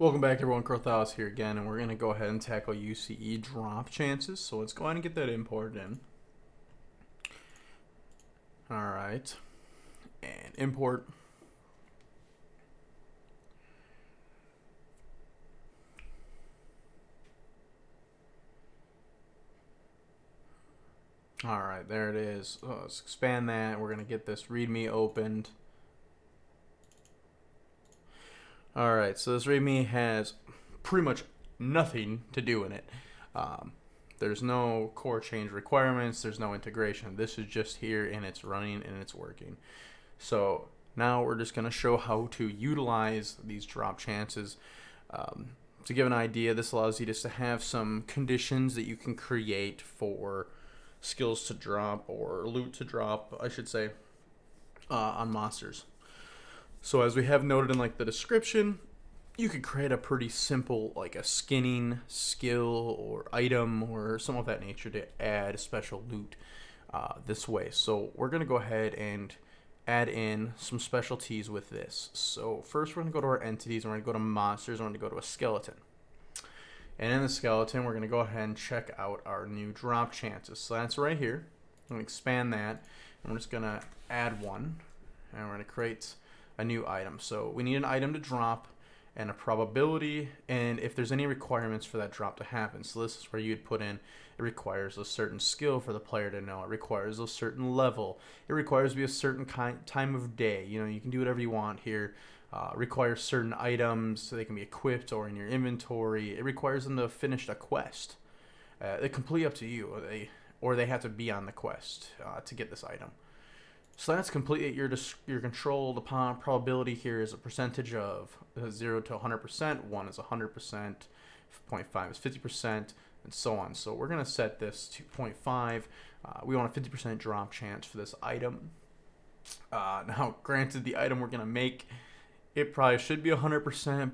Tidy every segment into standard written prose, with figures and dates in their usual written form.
Welcome back everyone, Crowon here again, and we're going to go ahead and tackle UCE Drop Chances. So let's go ahead and get that imported in. Alright, and import. Alright, there it is. So let's expand that. We're going to get this README opened. Alright, so this README has pretty much nothing to do in it. There's no core change requirements, there's no integration. This is just here and it's running and it's working. So now we're just going to show how to utilize these drop chances. To give an idea, this allows you just to have some conditions that you can create for skills to drop, or loot to drop, I should say, on monsters. So as we have noted in like the description, you could create a pretty simple, like a skinning skill or item or something of that nature to add special loot this way. So we're going to go ahead and add in some specialties with this. So first we're going to go to our entities, and we're going to go to monsters, and we're going to go to a skeleton. And in the skeleton, we're going to go ahead and check out our new drop chances. So that's right here. I'm going to expand that, and we're just going to add one, and we're going to create a new item. So we need an item to drop and a probability, and if there's any requirements for that drop to happen. So this is where you'd put in, it requires a certain skill for the player to know, it requires a certain level, it requires to be a certain time of day. You know, you can do whatever you want here. Requires certain items, so they can be equipped or in your inventory. It requires them to have finished a quest. It's completely up to you, or they have to be on the quest to get this item. So that's completely your controlled upon. Probability here is a percentage of 0 to 100%, 1 is 100%, 0.5 is 50%, and so on. So we're going to set this to 0.5. We want a 50% drop chance for this item. Now, granted, the item we're going to make, it probably should be 100%,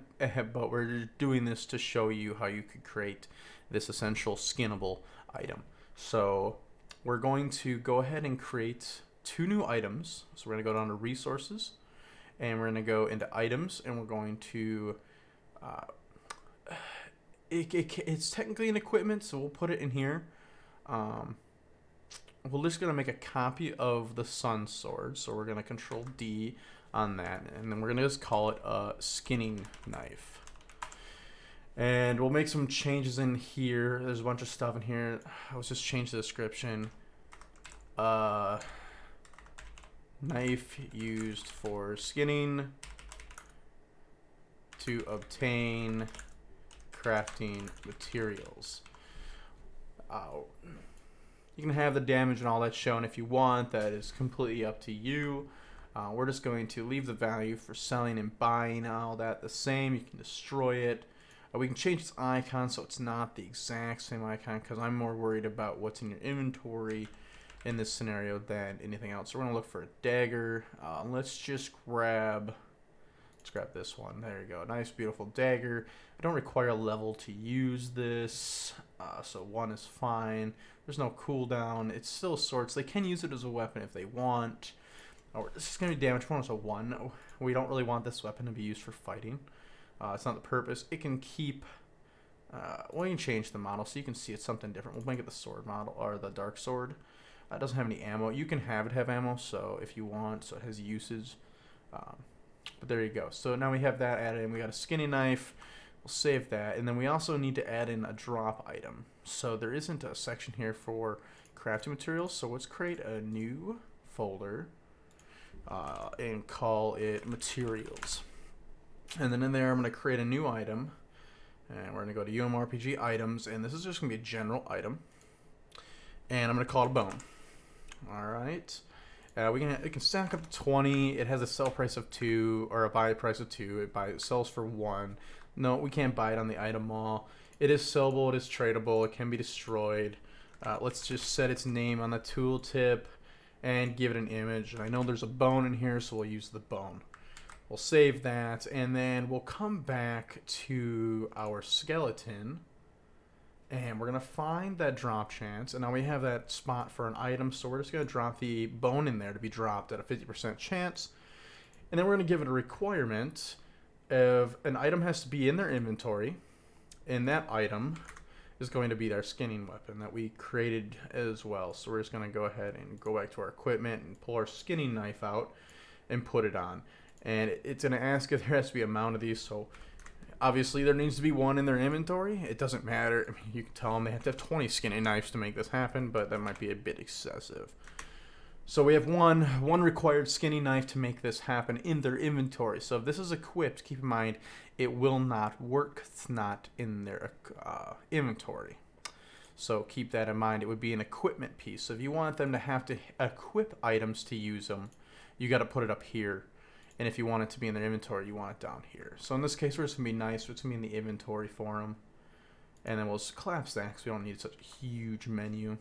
but we're just doing this to show you how you could create this essential skinnable item. So we're going to go ahead and create two new items. So we're going to go down to resources, and we're going to go into items, and we're going to it's technically an equipment, so we'll put it in here. We're just going to make a copy of the sun sword, so we're going to control D on that, and then we're going to just call it a skinning knife. And we'll make some changes in here. There's a bunch of stuff in here. Let's just change the description. Knife used for skinning to obtain crafting materials. You can have the damage and all that shown if you want. That is completely up to you. We're just going to leave the value for selling and buying, all that the same. You can destroy it. We can change its icon so it's not the exact same icon, because I'm more worried about what's in your inventory in this scenario than anything else. So we're gonna look for a dagger. Let's grab this one. There you go. Nice, beautiful dagger. I don't require a level to use this, so 1 is fine. There's no cooldown. It's still a sword, so they can use it as a weapon if they want. This is gonna be damage bonus of 1. We don't really want this weapon to be used for fighting. It's not the purpose. It can keep. Well, you can change the model so you can see it's something different. We'll make it the sword model, or the dark sword. It doesn't have any ammo. You can have it have ammo, so if you want, so it has uses. But there you go. So now we have that added in. We got a skinny knife. We'll save that, and then we also need to add in a drop item. So there isn't a section here for crafting materials. So let's create a new folder and call it materials. And then in there, I'm going to create a new item, and we're going to go to uMMORPG items, and this is just going to be a general item, and I'm going to call it a bone. All right. It can stack up to 20. It has a sell price of 2, or a buy price of 2. It sells for 1. No, we can't buy it on the item mall. It is sellable. It is tradable. It can be destroyed. Let's just set its name on the tooltip and give it an image. And I know there's a bone in here, so we'll use the bone. We'll save that, and then we'll come back to our skeleton, and we're going to find that drop chance. And now we have that spot for an item, so we're just going to drop the bone in there to be dropped at a 50% chance. And then we're going to give it a requirement if an item has to be in their inventory, and that item is going to be our skinning weapon that we created as well. So we're just going to go ahead and go back to our equipment and pull our skinning knife out and put it on. And it's going to ask if there has to be a amount of these. So obviously there needs to be one in their inventory. It doesn't matter. I mean, you can tell them they have to have 20 skinning knives to make this happen, but that might be a bit excessive. So we have one required skinning knife to make this happen in their inventory. So if this is equipped, keep in mind it will not work. It's not in their inventory. So keep that in mind. It would be an equipment piece. So if you want them to have to equip items to use them, you got to put it up here. And if you want it to be in their inventory, you want it down here. So in this case, we're just going to be nice. It's going to be in the inventory for them. And then we'll just collapse that because we don't need such a huge menu.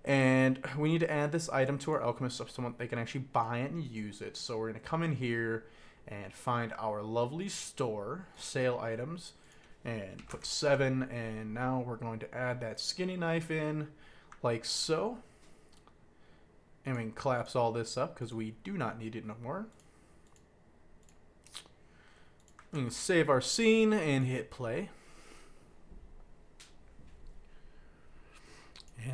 And we need to add this item to our alchemist so someone they can actually buy it and use it. So we're going to come in here and find our lovely store, sale items, and put 7. And now we're going to add that skinning knife in like so. And we can collapse all this up because we do not need it no more. We can save our scene and hit play.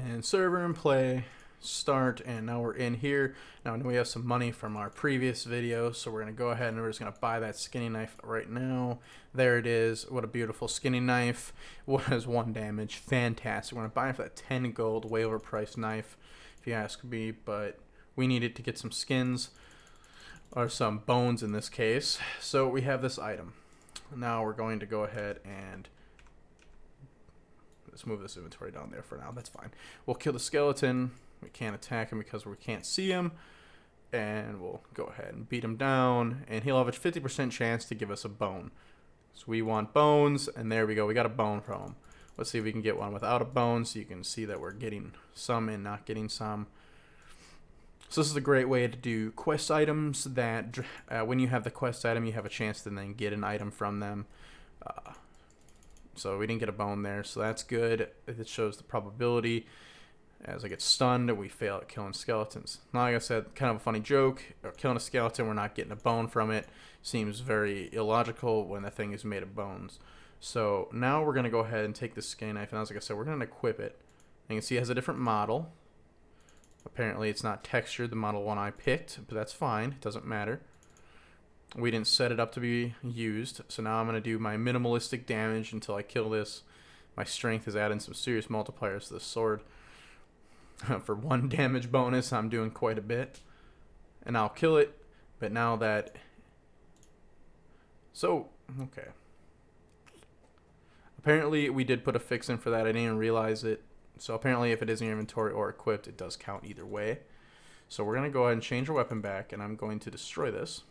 And server and play, start, and now we're in here. Now we have some money from our previous video, so we're going to go ahead and we're just going to buy that skinning knife right now. There it is. What a beautiful skinning knife. What has 1 damage? Fantastic. We're going to buy it for that 10 gold, way overpriced knife, if you ask me, but we need it to get some skins, or some bones in this case. So we have this item. Now we're going to go ahead and let's move this inventory down there for now. That's fine. We'll kill the skeleton. We can't attack him because we can't see him. And we'll go ahead and beat him down. And he'll have a 50% chance to give us a bone. So we want bones. And there we go. We got a bone from him. Let's see if we can get one without a bone so you can see that we're getting some and not getting some. So this is a great way to do quest items that when you have the quest item, you have a chance to then get an item from them. So we didn't get a bone there, so that's good. It shows the probability. As I get stunned, we fail at killing skeletons. Now, like I said, kind of a funny joke. Killing a skeleton, we're not getting a bone from it. Seems very illogical when the thing is made of bones. So now we're going to go ahead and take the skinning knife, and as like I said, we're going to equip it. And you can see it has a different model. Apparently it's not textured, the model one I picked, but that's fine. It doesn't matter. We didn't set it up to be used, so now I'm going to do my minimalistic damage until I kill this. My strength is adding some serious multipliers to the sword. For 1 damage bonus, I'm doing quite a bit. And I'll kill it, but now that... So, okay. Apparently we did put a fix in for that, I didn't even realize it. So apparently if it is in your inventory or equipped, it does count either way. So we're going to go ahead and change our weapon back, and I'm going to destroy this.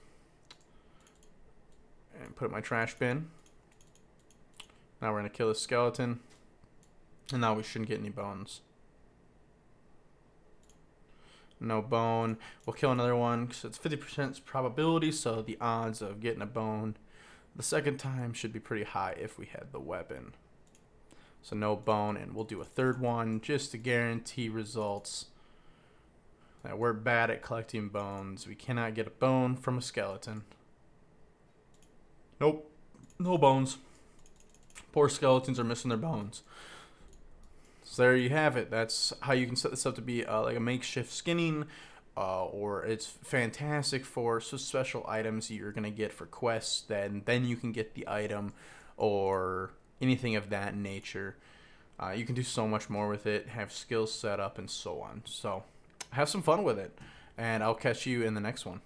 And put it in my trash bin. Now we're going to kill this skeleton. And now we shouldn't get any bones. No bone. We'll kill another one because it's 50% probability, so the odds of getting a bone the second time should be pretty high if we had the weapon. So no bone, and we'll do a third one just to guarantee results. That we're bad at collecting bones. We cannot get a bone from a skeleton. Nope. No bones. Poor skeletons are missing their bones. So there you have it. That's how you can set this up to be like a makeshift skinning, or it's fantastic for special items you're going to get for quests. Then you can get the item or anything of that nature. You can do so much more with it, have skills set up, and so on. So have some fun with it, and I'll catch you in the next one.